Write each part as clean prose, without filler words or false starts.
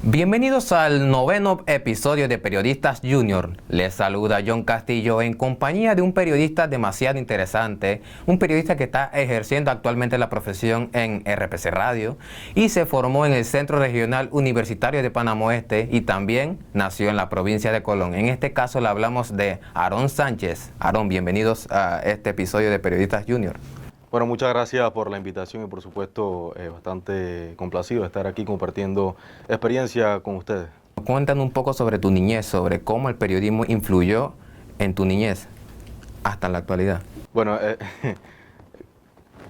Bienvenidos al noveno episodio de Periodistas Junior. Les saluda John Castillo en compañía de un periodista demasiado interesante, un periodista que está ejerciendo actualmente la profesión en RPC Radio y se formó en el Centro Regional Universitario de Panamá Oeste y también nació en la provincia de Colón. En este caso le hablamos de Aarón Sánchez. Aarón, bienvenidos a este episodio de Periodistas Junior. Bueno, muchas gracias por la invitación y por supuesto bastante complacido de estar aquí compartiendo experiencia con ustedes. Cuéntanos un poco sobre tu niñez, sobre cómo el periodismo influyó en tu niñez hasta la actualidad. Bueno,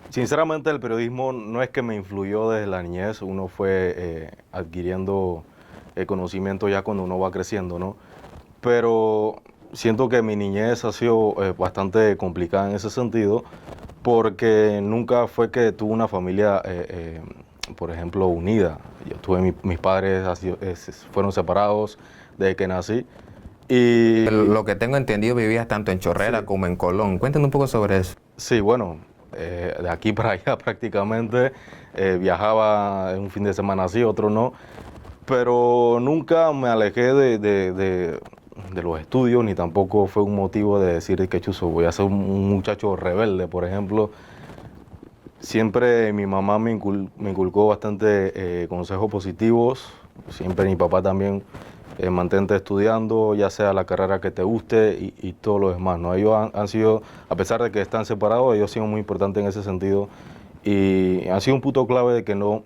sinceramente el periodismo no es que me influyó desde la niñez, uno fue adquiriendo conocimiento ya cuando uno va creciendo, ¿no? Pero siento que mi niñez ha sido bastante complicada en ese sentido, porque nunca fue que tuve una familia, por ejemplo, unida. Yo tuve mis padres fueron separados desde que nací. Y lo que tengo entendido, vivías tanto en Chorrera sí, como en Colón. Cuéntanos un poco sobre eso. Sí, bueno, de aquí para allá prácticamente viajaba un fin de semana sí, otro no, pero nunca me alejé de los estudios, ni tampoco fue un motivo de decir que chuzo, voy a ser un muchacho rebelde, por ejemplo. Siempre mi mamá me inculcó bastante consejos positivos, siempre mi papá también, mantente estudiando, ya sea la carrera que te guste y todo lo demás, ¿no? Ellos han sido, a pesar de que están separados, ellos han sido muy importantes en ese sentido y han sido un punto clave de que no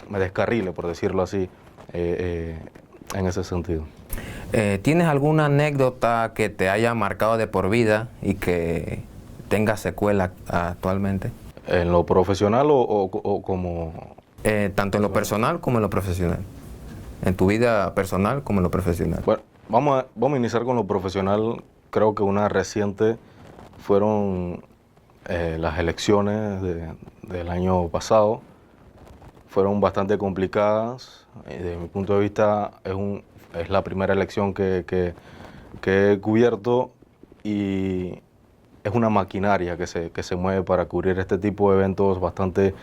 me descarrile, por decirlo así, en ese sentido. ¿Tienes alguna anécdota que te haya marcado de por vida y que tenga secuela actualmente? ¿En lo profesional o como...? Tanto en lo personal como en lo profesional. En tu vida personal como en lo profesional. Bueno, vamos a iniciar con lo profesional. Creo que una reciente fueron las elecciones del año pasado. Fueron bastante complicadas. Desde mi punto de vista es la primera elección que he cubierto y es una maquinaria que se mueve para cubrir este tipo de eventos bastante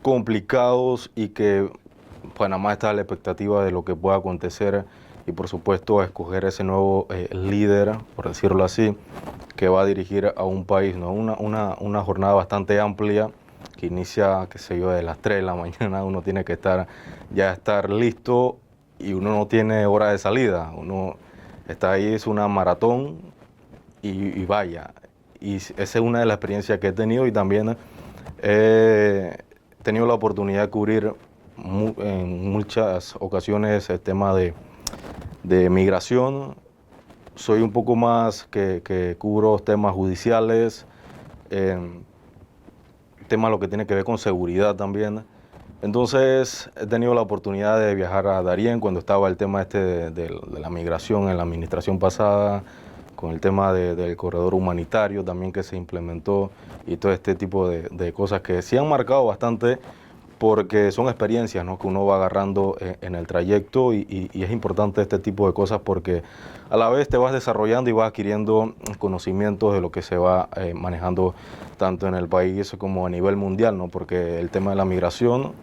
complicados y que Panamá está a la expectativa de lo que pueda acontecer y por supuesto a escoger ese nuevo líder, por decirlo así, que va a dirigir a un país, ¿no? Una jornada bastante amplia que inicia, qué sé yo, de las 3 de la mañana, uno tiene que estar listo y uno no tiene hora de salida, uno está ahí, es una maratón y vaya. Y esa es una de las experiencias que he tenido y también he tenido la oportunidad de cubrir en muchas ocasiones el tema de migración. Soy un poco más que cubro temas judiciales, temas lo que tiene que ver con seguridad también. Entonces he tenido la oportunidad de viajar a Darién cuando estaba el tema de la migración en la administración pasada, con el tema del corredor humanitario también que se implementó y todo este tipo de cosas que sí han marcado bastante porque son experiencias, ¿no?, que uno va agarrando en el trayecto y es importante este tipo de cosas porque a la vez te vas desarrollando y vas adquiriendo conocimientos de lo que se va manejando tanto en el país como a nivel mundial, ¿no?, porque el tema de la migración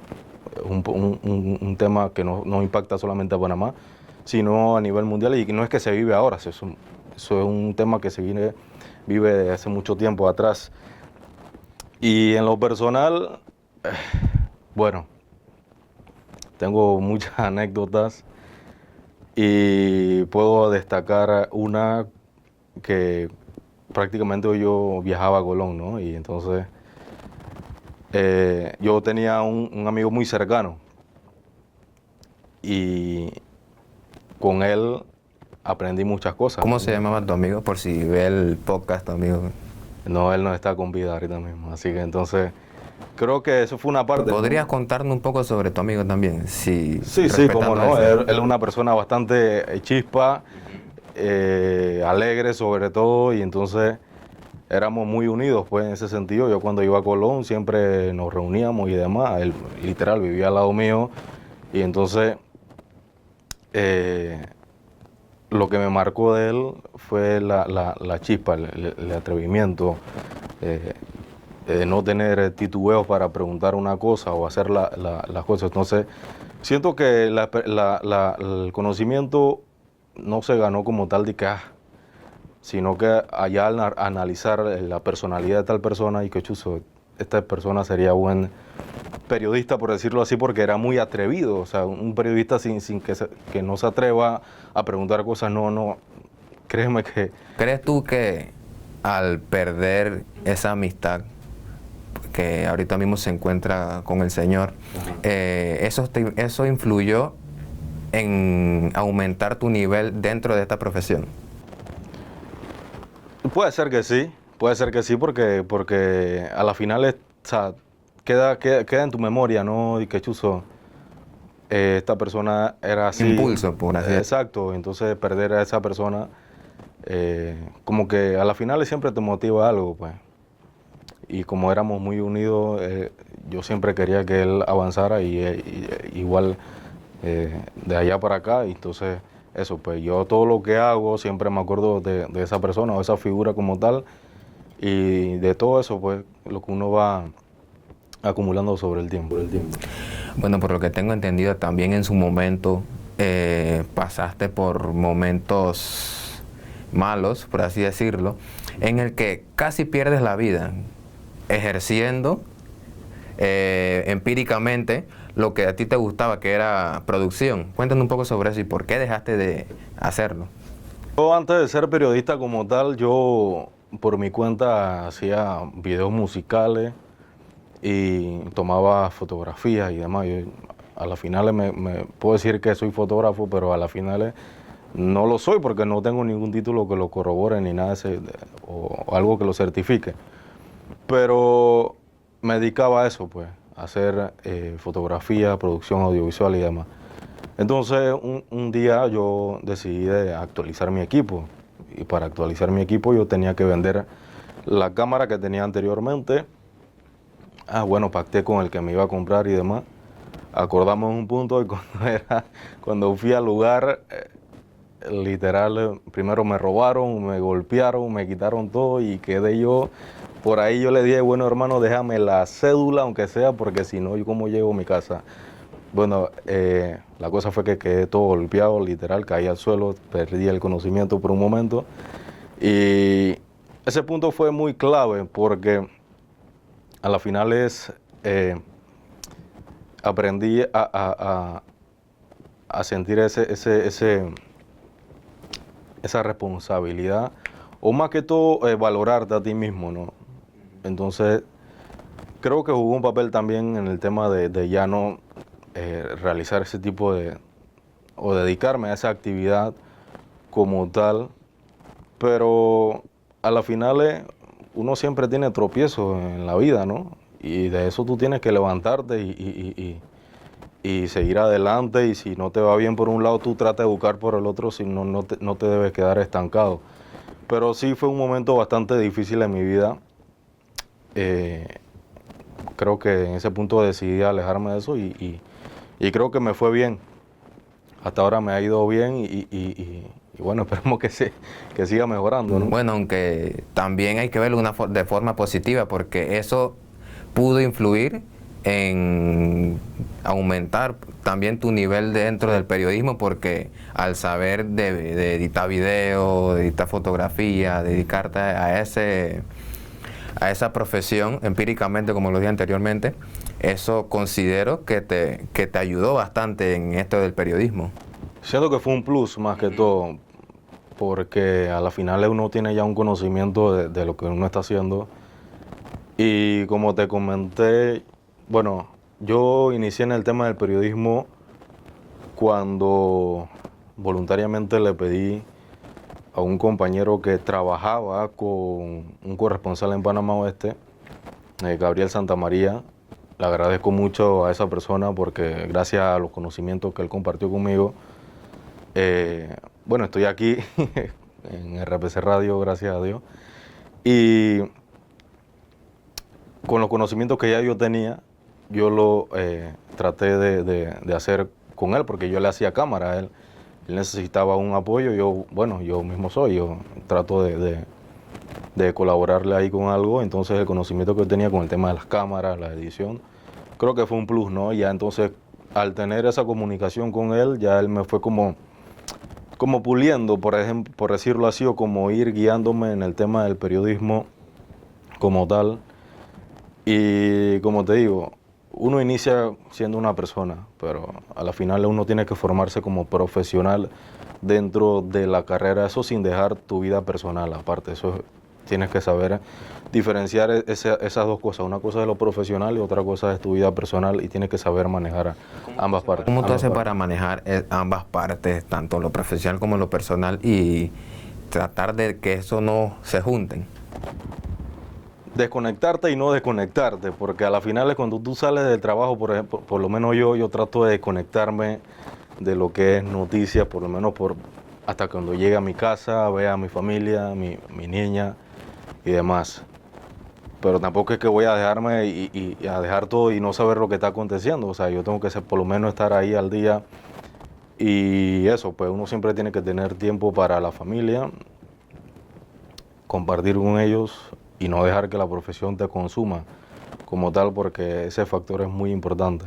es un tema que no impacta solamente a Panamá, sino a nivel mundial y no es que se vive ahora, eso es un tema que se vive desde hace mucho tiempo atrás. Y en lo personal, bueno, tengo muchas anécdotas y puedo destacar una que prácticamente yo viajaba a Colón, ¿no? Y entonces yo tenía un amigo muy cercano y con él aprendí muchas cosas. ¿Cómo se llamaba tu amigo? Por si ve el podcast, tu amigo. No, él no está con vida ahorita mismo, así que entonces creo que eso fue una parte. ¿Podrías contarnos un poco sobre tu amigo también? Sí, cómo no. Él es una persona bastante chispa, alegre sobre todo, y entonces éramos muy unidos pues en ese sentido. Yo cuando iba a Colón siempre nos reuníamos y demás. Él literal vivía al lado mío y entonces lo que me marcó de él fue la chispa, el atrevimiento. no tener titubeos para preguntar una cosa o hacer las cosas. Entonces, siento que el conocimiento no se ganó como tal de que, sino que allá al analizar la personalidad de tal persona y que chuzo, esta persona sería buen periodista, por decirlo así, porque era muy atrevido. O sea, un periodista sin que no se atreva a preguntar cosas, no, créeme que... ¿Crees tú que al perder esa amistad que ahorita mismo se encuentra con el Señor, eso influyó en aumentar tu nivel dentro de esta profesión? Puede ser que sí, porque a la final o sea, queda en tu memoria, ¿no? Y que chuzo, esta persona era así. Impulso, por así decirlo. Exacto, entonces perder a esa persona, como que a la final siempre te motiva algo, pues. Y como éramos muy unidos, yo siempre quería que él avanzara igual de allá para acá, y entonces eso, pues yo todo lo que hago siempre me acuerdo de esa persona o esa figura como tal, y de todo eso, pues lo que uno va acumulando sobre el tiempo. Bueno, por lo que tengo entendido, también en su momento pasaste por momentos malos, por así decirlo, en el que casi pierdes la vida ejerciendo empíricamente lo que a ti te gustaba, que era producción. Cuéntanos un poco sobre eso y por qué dejaste de hacerlo. Yo antes de ser periodista como tal, yo por mi cuenta hacía videos musicales y tomaba fotografías y demás. Yo, a las finales me puedo decir que soy fotógrafo, pero a las finales no lo soy porque no tengo ningún título que lo corrobore ni nada o algo que lo certifique. Pero me dedicaba a eso, pues, a hacer fotografía, producción audiovisual y demás. Entonces, un día yo decidí de actualizar mi equipo. Y para actualizar mi equipo yo tenía que vender la cámara que tenía anteriormente. Bueno, pacté con el que me iba a comprar y demás. Acordamos un punto y cuando fui al lugar, literal, primero me robaron, me golpearon, me quitaron todo y quedé yo. Por ahí yo le dije, bueno hermano, déjame la cédula, aunque sea, porque si no, ¿yo cómo llego a mi casa? Bueno, la cosa fue que quedé todo golpeado, literal, caí al suelo, perdí el conocimiento por un momento. Y ese punto fue muy clave porque a la final aprendí a sentir esa responsabilidad, o más que todo valorarte a ti mismo, ¿no? Entonces, creo que jugó un papel también en el tema de ya no realizar ese tipo o dedicarme a esa actividad como tal, pero a la final uno siempre tiene tropiezos en la vida, ¿no? Y de eso tú tienes que levantarte y seguir adelante, y si no te va bien por un lado, tú trata de buscar por el otro, si no, no te debes quedar estancado. Pero sí fue un momento bastante difícil en mi vida. Creo que en ese punto decidí alejarme de eso y creo que me fue bien. Hasta ahora me ha ido bien y bueno, esperemos que siga mejorando, ¿no? Bueno, aunque también hay que verlo de forma positiva, porque eso pudo influir en aumentar también tu nivel dentro del periodismo, porque al saber de editar video, de editar fotografía, dedicarte a esa profesión empíricamente, como lo dije anteriormente, eso considero que te ayudó bastante en esto del periodismo. Siento que fue un plus más que todo, porque a la final uno tiene ya un conocimiento de lo que uno está haciendo. Y como te comenté, bueno, yo inicié en el tema del periodismo cuando voluntariamente le pedí a un compañero que trabajaba con un corresponsal en Panamá Oeste, Gabriel Santamaría. Le agradezco mucho a esa persona porque gracias a los conocimientos que él compartió conmigo, bueno, estoy aquí en RPC Radio, gracias a Dios. Y con los conocimientos que ya yo tenía, yo lo traté de hacer con él, porque yo le hacía cámara a él. Él necesitaba un apoyo, yo mismo soy, yo trato de de colaborarle ahí con algo. Entonces el conocimiento que tenía con el tema de las cámaras, la edición, creo que fue un plus, ¿no? Y ya entonces al tener esa comunicación con él, ya él me fue como puliendo, por ejemplo, por decirlo así, o como ir guiándome en el tema del periodismo como tal. Y como te digo, uno inicia siendo una persona, pero a la final uno tiene que formarse como profesional dentro de la carrera, eso sin dejar tu vida personal aparte. Eso tienes que saber diferenciar esas dos cosas. Una cosa es lo profesional y otra cosa es tu vida personal, y tienes que saber manejar ambas partes. ¿Cómo tú haces para manejar ambas partes, tanto lo profesional como lo personal, y tratar de que eso no se junten? Desconectarte y no desconectarte, porque a la final cuando tú sales del trabajo, por ejemplo, por lo menos yo trato de desconectarme de lo que es noticias, por lo menos hasta cuando llegue a mi casa, vea a mi familia, mi niña y demás. Pero tampoco es que voy a dejarme y a dejar todo y no saber lo que está aconteciendo. O sea, yo tengo que por lo menos estar ahí al día, y eso, pues uno siempre tiene que tener tiempo para la familia, compartir con ellos y no dejar que la profesión te consuma como tal, porque ese factor es muy importante.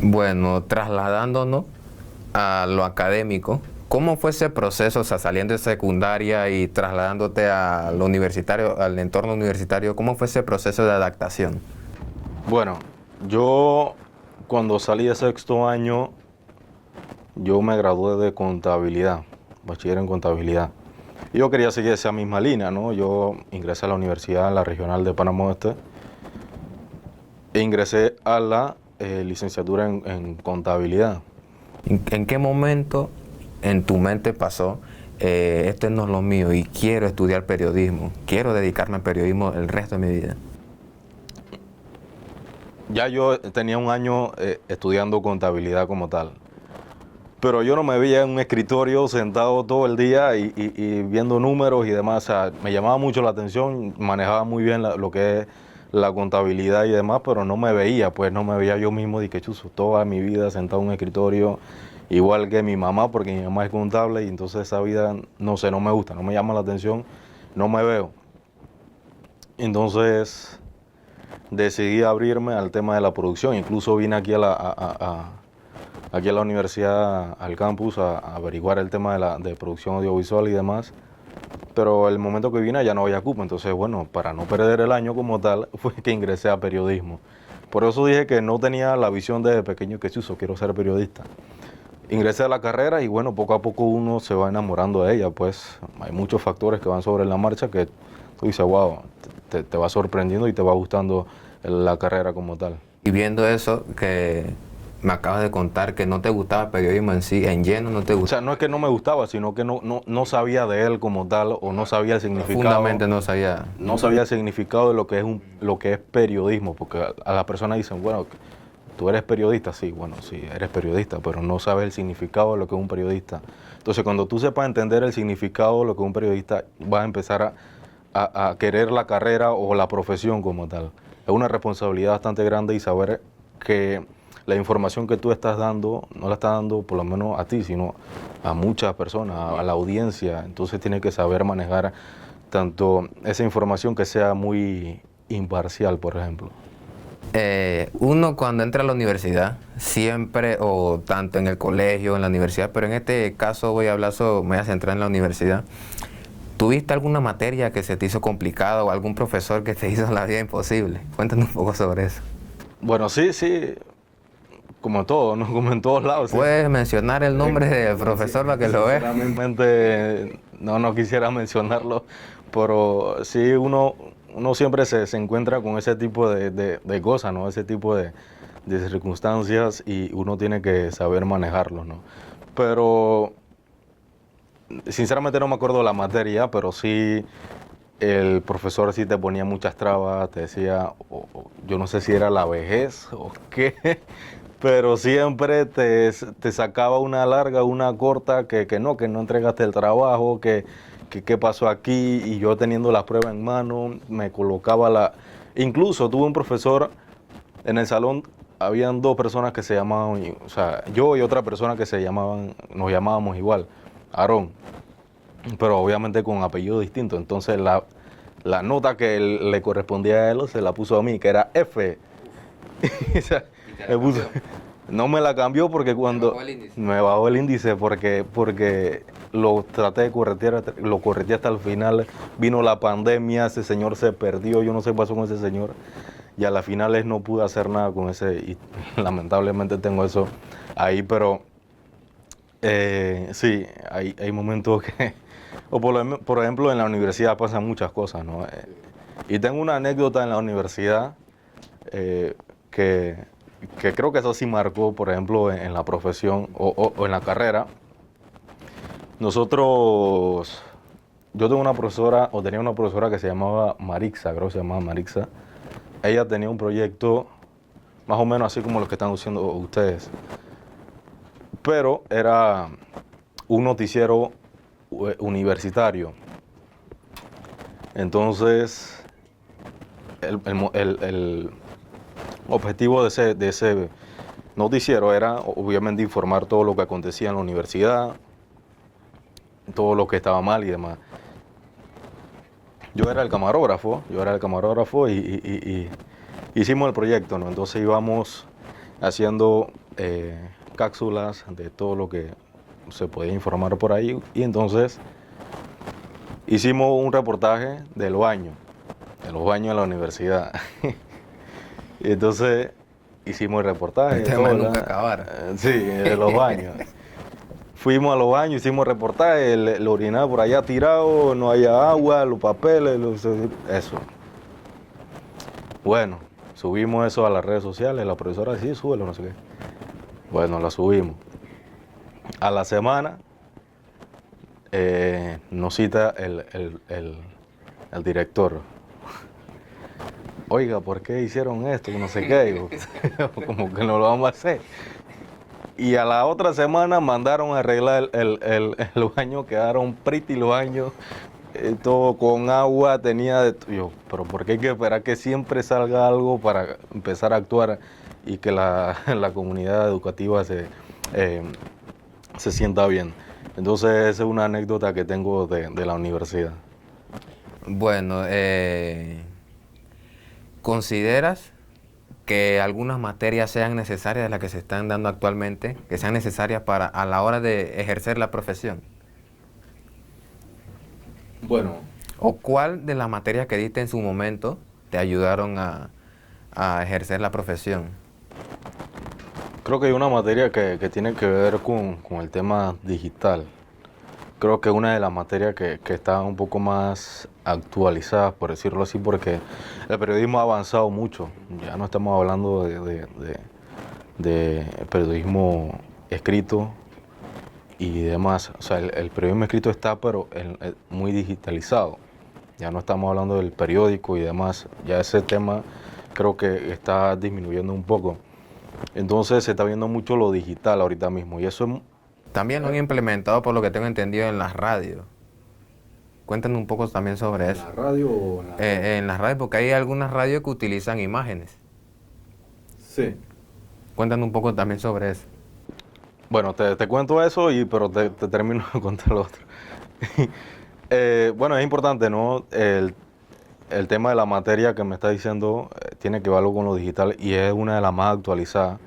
Bueno, trasladándonos a lo académico, ¿cómo fue ese proceso, o sea, saliendo de secundaria y trasladándote a lo universitario, al entorno universitario? ¿Cómo fue ese proceso de adaptación? Bueno, yo cuando salí de sexto año, yo me gradué de contabilidad, bachiller en contabilidad. Y yo quería seguir esa misma línea, ¿no? Yo ingresé a la universidad, en la regional de Panamá Oeste, e ingresé a la licenciatura en contabilidad. ¿En qué momento en tu mente pasó, esto no es lo mío y quiero estudiar periodismo, quiero dedicarme al periodismo el resto de mi vida? Ya yo tenía un año estudiando contabilidad como tal, pero yo no me veía en un escritorio sentado todo el día y viendo números y demás. O sea, me llamaba mucho la atención, manejaba muy bien lo que es la contabilidad y demás, pero no me veía yo mismo de que chuzo, toda mi vida sentado en un escritorio, igual que mi mamá, porque mi mamá es contable, y entonces esa vida, no sé, no me gusta, no me llama la atención, no me veo. Entonces decidí abrirme al tema de la producción. Incluso vine aquí aquí a la universidad, al campus, a averiguar el tema de producción audiovisual y demás. Pero el momento que vine ya no había cupo. Entonces, bueno, para no perder el año como tal, fue que ingresé a periodismo. Por eso dije que no tenía la visión desde pequeño que chuzo, quiero ser periodista. Ingresé a la carrera y bueno, poco a poco uno se va enamorando de ella. Pues hay muchos factores que van sobre la marcha que tú dices, wow, te va sorprendiendo y te va gustando la carrera como tal. Y viendo eso que me acabas de contar, que no te gustaba el periodismo en sí, en lleno no te O gustaba. sea, no es que no me gustaba, sino que no sabía de él como tal, o no sabía el significado. Profundamente no sabía. No sabía el significado de lo que es periodismo, porque a las personas dicen, bueno, tú eres periodista. Sí, bueno, sí, eres periodista, pero no sabes el significado de lo que es un periodista. Entonces, cuando tú sepas entender el significado de lo que es un periodista, vas a empezar a querer la carrera o la profesión como tal. Es una responsabilidad bastante grande, y saber que la información que tú estás dando, no la estás dando por lo menos a ti, sino a muchas personas, a la audiencia. Entonces tienes que saber manejar tanto esa información que sea muy imparcial, por ejemplo. Uno cuando entra a la universidad, siempre, o tanto en el colegio, en la universidad, pero en este caso me voy a centrar en la universidad. ¿Tuviste alguna materia que se te hizo complicada o algún profesor que te hizo la vida imposible? Cuéntanos un poco sobre eso. Bueno, sí, como en todo, ¿no? Como en todos lados. ¿Puedes mencionar el nombre del profesor para que lo vea? Sinceramente, no quisiera mencionarlo, pero sí uno siempre se encuentra con ese tipo de cosas, ¿no? Ese tipo de circunstancias, y uno tiene que saber manejarlos, ¿no? Pero sinceramente no me acuerdo la materia, pero sí el profesor sí te ponía muchas trabas, te decía, yo no sé si era la vejez o qué, pero siempre te sacaba una larga, una corta, que no entregaste el trabajo, que qué pasó aquí, y yo teniendo las pruebas en mano, me colocaba Incluso tuve un profesor en el salón, habían dos personas que se llamaban, o sea, yo y otra persona que nos llamábamos igual, Aarón. pero obviamente con apellido distinto. Entonces la nota que le correspondía a él se la puso a mí, que era F. O sea, me puso, no me la cambió porque cuando me bajó el índice porque lo traté de corretear, lo correteé hasta el final. Vino la pandemia, ese señor se perdió, yo no sé qué pasó con ese señor. Y a la final no pude hacer nada con ese y lamentablemente tengo eso ahí, pero sí, hay momentos que, o por ejemplo en la universidad pasan muchas cosas, ¿no? Y tengo una anécdota en la universidad que creo que eso sí marcó, por ejemplo, en la profesión o en la carrera. Nosotros, yo tengo una profesora, o tenía una profesora que se llamaba Marixa, creo que se llamaba Marixa. Ella tenía un proyecto más o menos así como los que están haciendo ustedes, pero era un noticiero universitario. Entonces, el objetivo de ese noticiero era obviamente informar todo lo que acontecía en la universidad, todo lo que estaba mal y demás. Yo era el camarógrafo y hicimos el proyecto, ¿no? Entonces íbamos haciendo cápsulas de todo lo que se podía informar por ahí y entonces hicimos un reportaje de los baños en la universidad. Y entonces hicimos el reportaje. Este tema nunca acabar. Sí, de los baños. Fuimos a los baños, hicimos reportaje, el orinal por allá tirado, no había agua, los papeles, eso. Bueno, subimos eso a las redes sociales, la profesora decía, sí, súbelo, no sé qué. Bueno, la subimos. A la semana nos cita el director. Oiga, ¿por qué hicieron esto? No sé qué, digo, como que no lo vamos a hacer. Y a la otra semana mandaron a arreglar el baño, quedaron pretty los baños, todo con agua, tenía de yo, pero ¿por qué hay que esperar que siempre salga algo para empezar a actuar y que la comunidad educativa se sienta bien? Entonces esa es una anécdota que tengo de la universidad. Bueno, ¿consideras que algunas materias sean necesarias de las que se están dando actualmente, que sean necesarias para a la hora de ejercer la profesión? Bueno. ¿O cuál de las materias que diste en su momento te ayudaron a ejercer la profesión? Creo que hay una materia que tiene que ver con el tema digital. Creo que una de las materias que está un poco más actualizada, por decirlo así, porque el periodismo ha avanzado mucho. Ya no estamos hablando de periodismo escrito y demás. O sea, el periodismo escrito está, pero muy digitalizado. Ya no estamos hablando del periódico y demás. Ya ese tema creo que está disminuyendo un poco. Entonces se está viendo mucho lo digital ahorita mismo y eso es... También lo han implementado, por lo que tengo entendido, en las radios. Cuéntanos un poco también sobre eso. ¿En la radio o en la... En las radios, porque hay algunas radios que utilizan imágenes. Sí. Cuéntanos un poco también sobre eso. Bueno, te cuento eso, pero te termino de contar lo otro. Bueno, es importante, ¿no? El tema de la materia que me está diciendo tiene que ver algo con lo digital y es una de las más actualizadas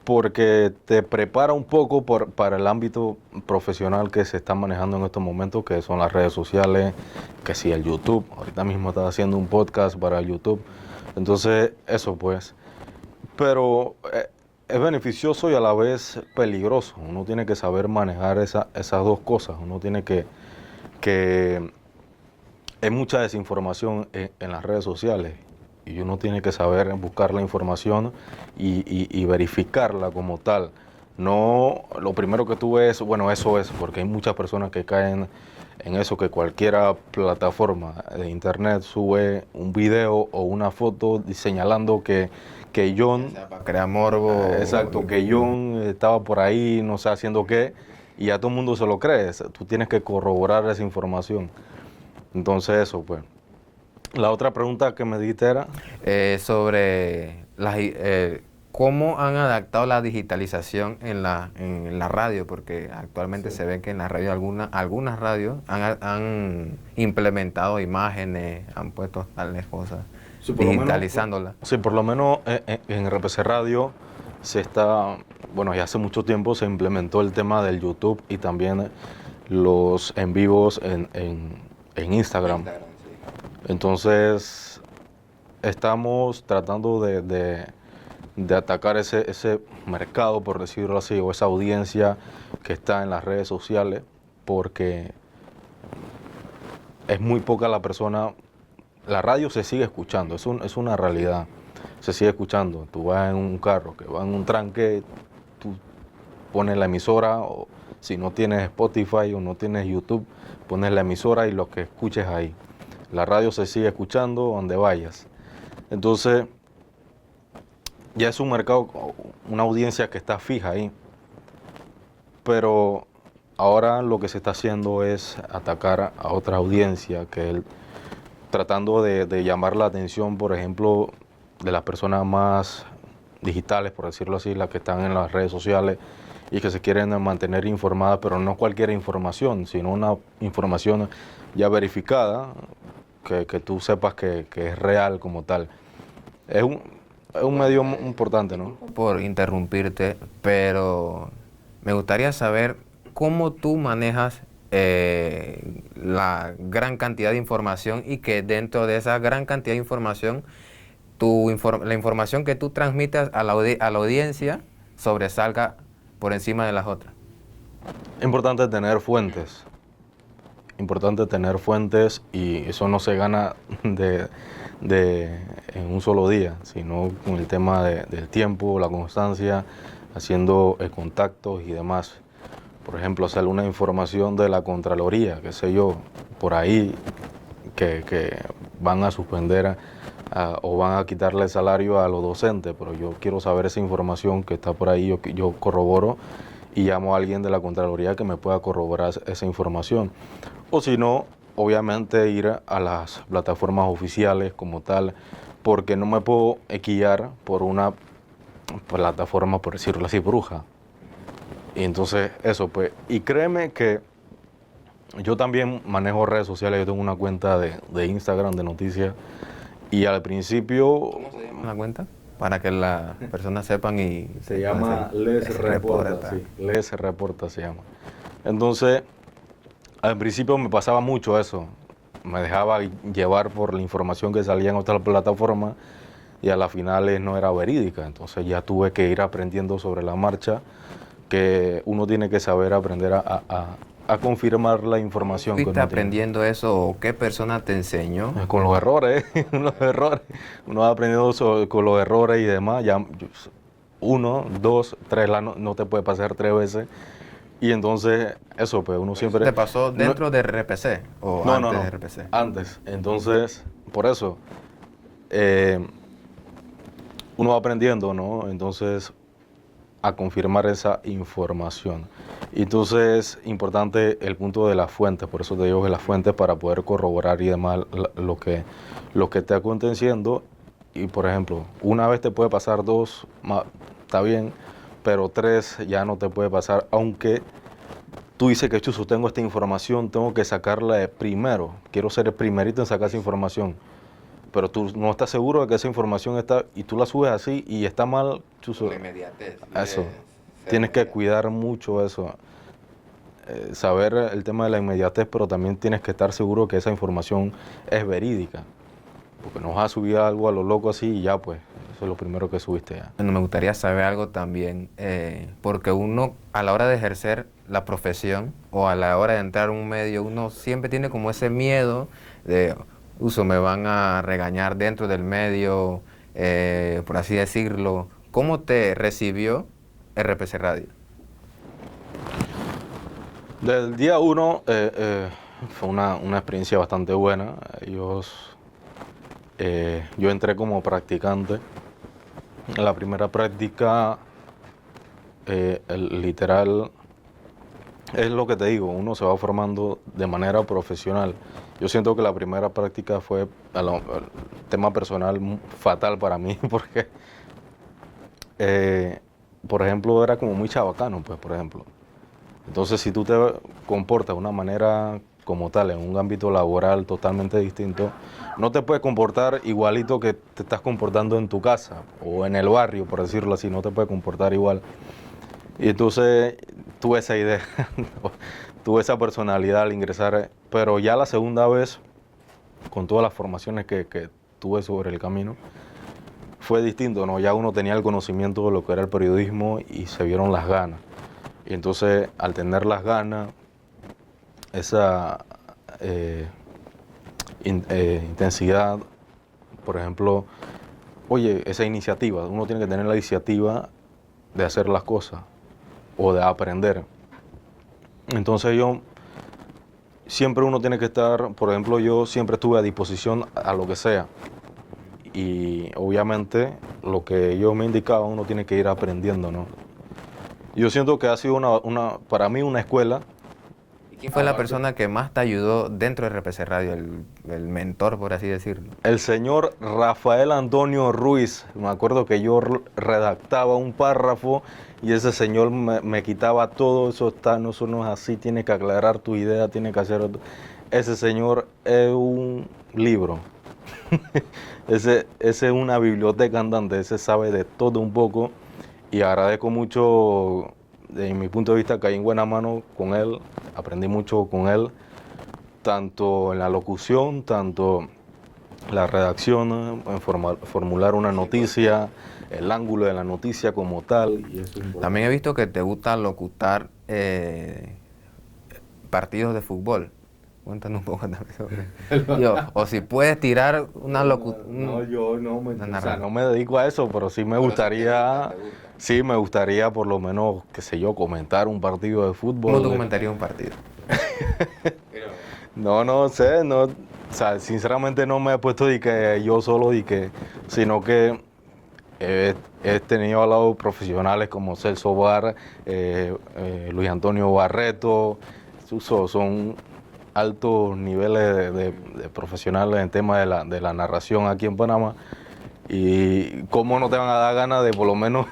porque te prepara un poco para el ámbito profesional que se está manejando en estos momentos, que son las redes sociales, que sí, el YouTube. Ahorita mismo estás haciendo un podcast para YouTube. Entonces, eso pues. Pero es beneficioso y a la vez peligroso. Uno tiene que saber manejar esas dos cosas. Uno tiene que hay mucha desinformación en las redes sociales y uno tiene que saber buscar la información y verificarla como tal. No, lo primero que tú ves, bueno, eso es, porque hay muchas personas que caen en eso, que cualquiera plataforma de internet sube un video o una foto señalando que John... Para crear morbo. Exacto, que John estaba por ahí, no sé, haciendo qué, y ya todo el mundo se lo cree. Tú tienes que corroborar esa información. Entonces eso, pues. La otra pregunta que me dijiste era... Sobre ¿cómo han adaptado la digitalización en la radio? Porque actualmente se ve que en la radio algunas radios han implementado imágenes, han puesto tales cosas, Sí, por lo menos, digitalizándolas. sí, por lo menos en RPC Radio se está, bueno, ya hace mucho tiempo se implementó el tema del YouTube y también los en vivos en Instagram. Sí. Entonces, estamos tratando de atacar ese mercado, por decirlo así, o esa audiencia que está en las redes sociales, porque es muy poca la persona. La radio se sigue escuchando, es una realidad, se sigue escuchando. Tú vas en un carro, que va en un tranque, tú pones la emisora, o si no tienes Spotify o no tienes YouTube, pones la emisora y lo que escuches ahí. La radio se sigue escuchando donde vayas. Entonces, ya es un mercado, una audiencia que está fija ahí. Pero ahora lo que se está haciendo es atacar a otra audiencia, tratando de llamar la atención, por ejemplo, de las personas más digitales, por decirlo así, las que están en las redes sociales y que se quieren mantener informadas, pero no cualquier información, sino una información ya verificada, que tú sepas que es real como tal. Es un medio importante, ¿no? Por interrumpirte, pero me gustaría saber cómo tú manejas la gran cantidad de información y que dentro de esa gran cantidad de información, la información que tú transmitas a la audiencia sobresalga por encima de las otras. Importante tener fuentes. Importante tener fuentes y eso no se gana en un solo día, sino con el tema del tiempo, la constancia, haciendo contactos y demás. Por ejemplo, sale una información de la Contraloría, qué sé yo, por ahí, que van a suspender o van a quitarle el salario a los docentes, pero yo quiero saber esa información que está por ahí, yo corroboro y llamo a alguien de la Contraloría que me pueda corroborar esa información. O si no, obviamente ir a las plataformas oficiales como tal, porque no me puedo guiar por una plataforma, por decirlo así, bruja. Y entonces eso pues, y créeme que yo también manejo redes sociales, yo tengo una cuenta de Instagram de noticias y al principio... ¿Cómo se llama la cuenta? Para que las personas sepan y... Se llama Les Reporta, sí, Les Reporta se llama. Entonces, al principio me pasaba mucho eso, me dejaba llevar por la información que salía en otras plataformas y a las finales no era verídica, entonces ya tuve que ir aprendiendo sobre la marcha, que uno tiene que saber aprender a confirmar la información. ¿Fuiste aprendiendo eso o qué persona te enseñó? Con los errores, uno va aprendiendo con los errores y demás, ya 1, 2, 3, no te puede pasar 3 veces. Y entonces, eso, pues uno siempre... ¿Te pasó dentro de RPC o antes de RPC? Antes. Entonces, por eso, uno va aprendiendo, ¿no? Entonces, a confirmar esa información. Y entonces, importante el punto de las fuentes, por eso te digo que las fuentes para poder corroborar y demás lo que esté aconteciendo. Y, por ejemplo, una vez te puede pasar 2, está bien, pero 3 ya no te puede pasar, aunque tú dices que Chuzo, tengo esta información, tengo que sacarla de primero, quiero ser el primerito en sacar esa información, pero tú no estás seguro de que esa información está, y tú la subes así y está mal, Chuzo. La inmediatez. Eso, tienes que cuidar mucho eso, saber el tema de la inmediatez, pero también tienes que estar seguro que esa información es verídica, porque no vas a subir algo a lo loco así y ya pues, eso es lo primero que subiste ya. Bueno, me gustaría saber algo también, porque uno a la hora de ejercer la profesión o a la hora de entrar a un medio, uno siempre tiene como ese miedo de, me van a regañar dentro del medio, por así decirlo. ¿Cómo te recibió RPC Radio? Del día 1 fue una experiencia bastante buena. Yo entré como practicante. En la primera práctica, literal, es lo que te digo, uno se va formando de manera profesional. Yo siento que la primera práctica fue el tema personal fatal para mí, porque por ejemplo, era como muy chabacano, pues, por ejemplo. Entonces, si tú te comportas de una manera como tal, en un ámbito laboral totalmente distinto, no te puedes comportar igualito que te estás comportando en tu casa o en el barrio, por decirlo así, no te puedes comportar igual. Y entonces tuve esa idea, tuve esa personalidad al ingresar, pero ya la segunda vez, con todas las formaciones que tuve sobre el camino, fue distinto, ¿no? Ya uno tenía el conocimiento de lo que era el periodismo y se vieron las ganas. Y entonces, al tener las ganas, esa intensidad, por ejemplo, oye, esa iniciativa, uno tiene que tener la iniciativa de hacer las cosas o de aprender. Entonces siempre uno tiene que estar, por ejemplo, yo siempre estuve a disposición a lo que sea. Y obviamente lo que ellos me indicaban uno tiene que ir aprendiendo, ¿no? Yo siento que ha sido para mí una escuela. ¿Quién fue la persona que más te ayudó dentro de RPC Radio, el mentor, por así decirlo? El señor Rafael Antonio Ruiz. Me acuerdo que yo redactaba un párrafo y ese señor me quitaba todo eso, eso no es así, tiene que aclarar tu idea, tiene que hacer otro. Ese señor es un libro. ese es una biblioteca andante, ese sabe de todo un poco y agradezco mucho, desde mi punto de vista, caí en buena mano con él, aprendí mucho con él, tanto en la locución, tanto la redacción, en formular una noticia, el ángulo de la noticia como tal. Y eso es También he visto que te gusta locutar partidos de fútbol. Cuéntanos un poco también sobre o si puedes tirar una locución. No, yo no me dedico a eso, pero sí me gustaría, sí me gustaría por lo menos, qué sé yo, comentar un partido de fútbol. ¿Cómo tú comentarías un partido? No sé, no, o sea, sinceramente no me he puesto de que yo solo sino que he tenido al lado profesionales como Celso Bar, Luis Antonio Barreto, son altos niveles de profesionales en tema de la narración aquí en Panamá. Y cómo no te van a dar ganas de por lo menos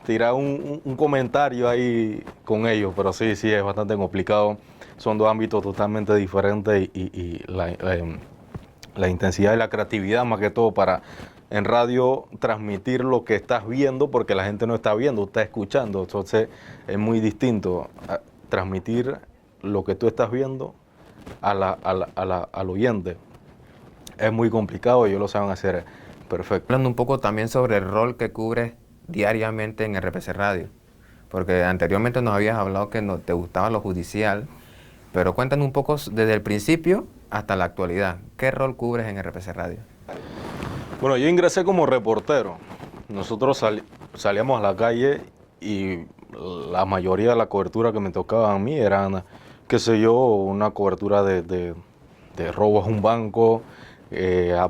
tirar un comentario ahí con ellos, pero sí, es bastante complicado. Son dos ámbitos totalmente diferentes y la intensidad y la creatividad más que todo para en radio transmitir lo que estás viendo, porque la gente no está viendo, está escuchando. Entonces es muy distinto transmitir lo que tú estás viendo al oyente. Es muy complicado y ellos lo saben hacer perfecto. Hablando un poco también sobre el rol que cubres diariamente en RPC Radio, porque anteriormente nos habías hablado que no te gustaba lo judicial, pero cuéntanos un poco desde el principio hasta la actualidad. ¿Qué rol cubres en RPC Radio? Bueno, yo ingresé como reportero. Nosotros salíamos a la calle y la mayoría de la cobertura que me tocaba a mí eran, qué sé yo, una cobertura de robos a un banco,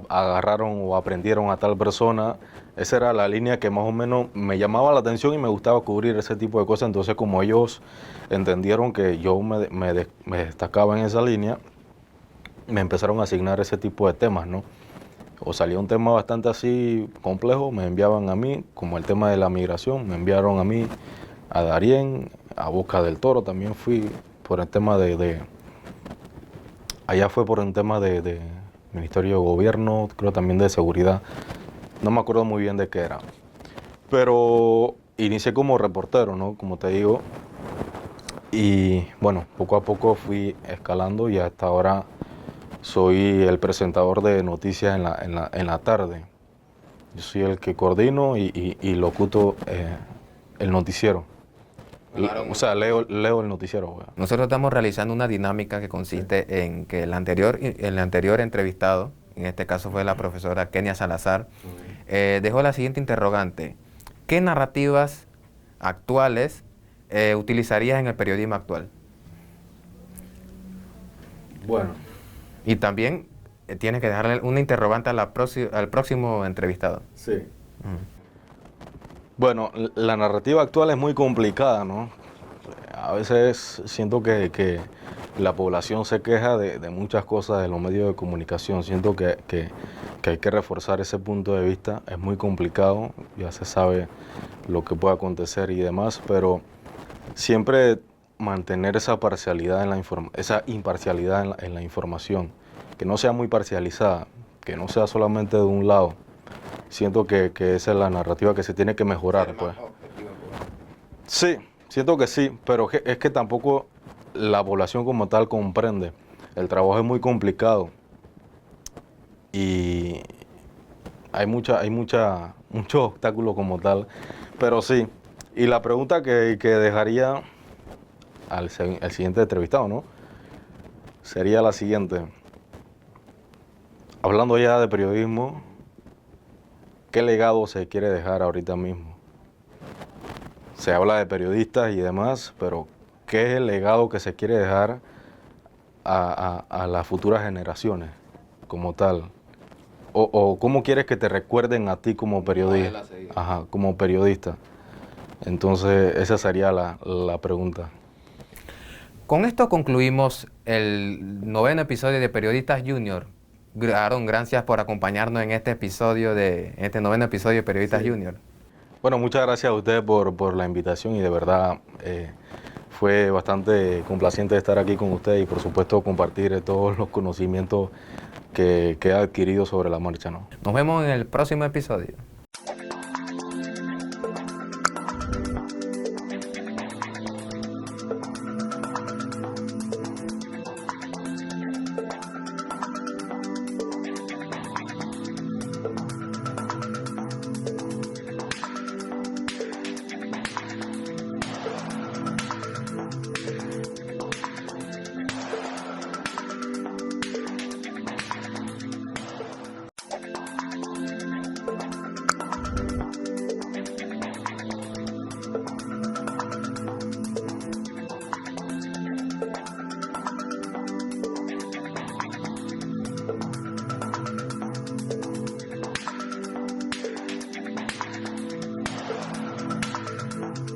agarraron o aprendieron a tal persona. Esa era la línea que más o menos me llamaba la atención y me gustaba cubrir ese tipo de cosas. Entonces, como ellos entendieron que yo me destacaba en esa línea, me empezaron a asignar ese tipo de temas, ¿no? O salía un tema bastante así complejo, me enviaban a mí, como el tema de la migración, me enviaron a mí, a Darién, a Boca del Toro también fui por el tema allá fue por un tema de Ministerio de Gobierno, creo también de Seguridad, no me acuerdo muy bien de qué era. Pero inicié como reportero, ¿no? Como te digo, y bueno, poco a poco fui escalando y hasta ahora soy el presentador de noticias en la tarde. Yo soy el que coordino y locuto el noticiero. O sea, leo el noticiero. Nosotros estamos realizando una dinámica que consiste en que el anterior entrevistado, en este caso fue la profesora Kenia Salazar, dejó la siguiente interrogante. ¿Qué narrativas actuales utilizarías en el periodismo actual? Bueno. Y también tienes que dejarle una interrogante al próximo entrevistado. Sí. Bueno, la narrativa actual es muy complicada, ¿no? A veces siento que la población se queja de muchas cosas de los medios de comunicación. Siento que que hay que reforzar ese punto de vista. Es muy complicado, ya se sabe lo que puede acontecer y demás, pero siempre mantener esa parcialidad esa imparcialidad en la información, que no sea muy parcializada, que no sea solamente de un lado. Siento que esa es la narrativa que se tiene que mejorar, pues. Sí, siento que sí, pero es que tampoco la población como tal comprende. El trabajo es muy complicado y hay muchos obstáculos como tal, pero sí. Y la pregunta que dejaría al siguiente entrevistado, ¿no? Sería la siguiente. Hablando ya de periodismo, ¿qué legado se quiere dejar ahorita mismo? Se habla de periodistas y demás, pero ¿qué es el legado que se quiere dejar a las futuras generaciones como tal? O ¿cómo quieres que te recuerden a ti como periodista? Ajá, como periodista. Entonces, esa sería la pregunta. Con esto concluimos el 9º episodio de Periodistas Junior. Aaron, gracias por acompañarnos en este 9º episodio de Periodistas Junior. Bueno, muchas gracias a ustedes por la invitación y de verdad fue bastante complaciente estar aquí con ustedes y por supuesto compartir todos los conocimientos que he adquirido sobre la marcha, ¿no? Nos vemos en el próximo episodio.